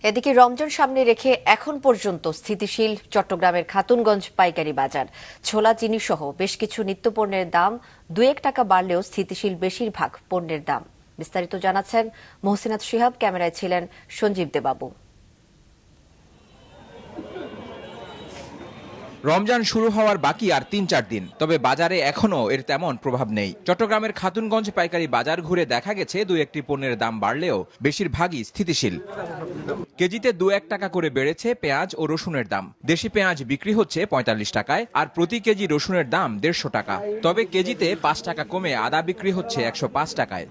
এদিকে রমজান সামনে রেখে এখন পর্যন্ত স্থিতিশীল চট্টগ্রামের খাতুনগঞ্জ পাইকারি বাজার। ছোলা, চিনি সহ বেশ কিছু নিত্যপণ্যের দাম 2-1 টাকা বাড়লেও স্থিতিশীল বেশিরভাগ পণ্যের দাম। বিস্তারিত জানাচ্ছেন মহসিনাত শিহাব, ক্যামেরায় ছিলেন সঞ্জীব দেবাবু। রমজান শুরু হওয়ার বাকি আর ৩-৪ দিন, তবে বাজারে এখনো এর তেমন প্রভাব নেই। চট্টগ্রামের খাতুনগঞ্জ পাইকারি বাজার ঘুরে দেখা গেছে 2-1টি পণ্যের দাম বাড়লেও বেশিরভাগই স্থিতিশীল। কেজিতে 2-1 টাকা করে বেড়েছে পেঁয়াজ ও রসুনের দাম। দেশি পেঁয়াজ বিক্রি হচ্ছে ৪৫ টাকায়, আর প্রতি কেজি রসুনের দাম ১৫০ টাকা। তবে কেজিতে ৫ টাকা কমে আদা বিক্রি হচ্ছে ১০৫ টাকায়।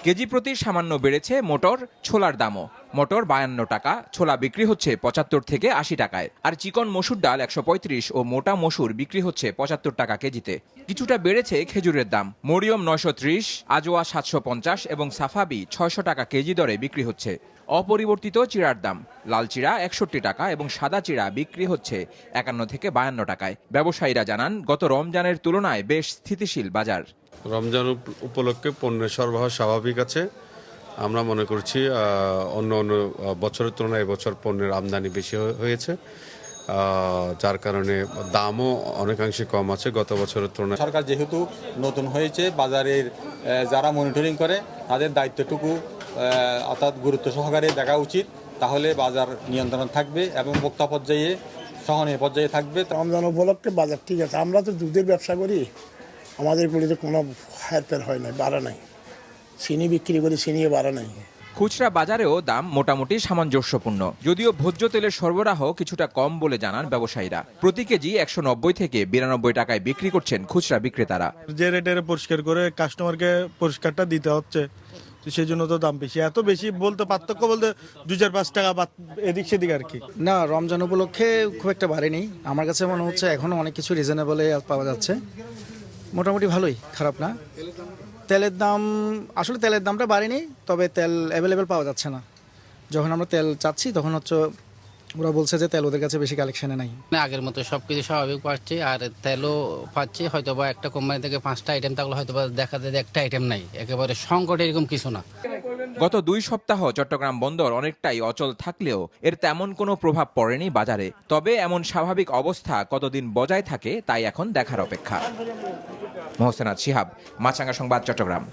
কেজি প্রতি সামান্য বেড়েছে মটর, ছোলার দামও। মটর ৫২ টাকা, ছোলা বিক্রি হচ্ছে ৭৫ থেকে ৮০ টাকায়, আর চিকন মসুর ডাল ১৩৫ ও মোটা মসুর বিক্রি হচ্ছে ৭৫ টাকা কেজিতে। কিছুটা বেড়েছে খেজুরের দাম। মরিয়ম ৯৩০, আজোয়া ৭৫০ এবং সাফাবি ৬০০ টাকা কেজি দরে বিক্রি হচ্ছে। অপরিবর্তিত চিড়ার দাম, লাল চিড়া ৬১ টাকা এবং সাদা চিড়া বিক্রি হচ্ছে ৫১ থেকে ৫২ টাকায়। ব্যবসায়ীরা জানান, গত রমজানের তুলনায় বেশ স্থিতিশীল বাজার। রমজান উপলক্ষে পণ্যের সরবরাহ স্বাভাবিক আছে। আমরা মনে করছি অন্য বছরের তুলনায় এবছর পণ্যের আমদানি বেশি হয়েছে, যার কারণে দামও অনেকাংশে কম আছে গত বছরের তুলনায়। সরকার যেহেতু নতুন হয়েছে, বাজারের যারা মনিটরিং করে তাদের দায়িত্বটুকু অর্থাৎ গুরুত্ব সহকারে দেখা উচিত, তাহলে বাজার নিয়ন্ত্রণ থাকবে এবং ভোক্তা পর্যায়ে সহনীয় পর্যায়ে থাকবে। রমজান উপলক্ষে বাজার ঠিক আছে। আমরা তো দুধের ব্যবসা করি, আমাদের গুলিতে কোনো হেরফের হয় নাই, বাড়া নাই। চিনি বিক্রি করি, চিনিও বাড়া নাই। খুচরা বাজারেও দাম মোটামুটি সামঞ্জস্যপূর্ণ, যদিও ভোজ্য তেলের সরবরাহ কিছুটা কম বলে জানান ব্যবসায়ীরা। প্রতি কেজি ১৯০ থেকে ৯২ টাকায় বিক্রি করছেন খুচরা বিক্রেতারা। যে রেটে পরিষ্কার করে কাস্টমারকে পরিষ্কারটা দিতে হচ্ছে, সেই জন্য তো দাম বেশি। এত বেশি বলতে পার্থক্য বলতে ২-৫ টাকা এদিক সেদিক আর কি। না, রমজান উপলক্ষে খুব একটা বাড়েনি। আমার কাছে মনে হচ্ছে এখনো অনেক কিছু রিজনেবলে পাওয়া যাচ্ছে, মোটামুটি ভালোই, খারাপ না। তেলের দামটা বাড়েনি, তবে তেল অ্যাভেলেবেল পাওয়া যাচ্ছে না। যখন আমরা তেল চাচ্ছি তখন হচ্ছে ওরা বলছে যে তেল ওদের কাছে বেশি কালেকশনে নাই। আগের মতো সবকিছু স্বাভাবিক পাচ্ছে, আর তেলও পাচ্ছে। হয়তো বা একটা কোম্পানি থেকে 5টা আইটেম থাকলে হয়তো বা দেখা যায় একটা আইটেম নাই, একেবারে সংকট এরকম কিছু না। গত ২ সপ্তাহ চট্টগ্রাম বন্দর অনেকটাই অচল থাকলেও এর তেমন কোনো প্রভাব পড়েনি বাজারে। তবে এমন স্বাভাবিক অবস্থা কতদিন বজায় থাকে তাই এখন দেখার অপেক্ষা। মহসিনাত শিহাব, মাছরাঙা সংবাদ, চট্টগ্রাম।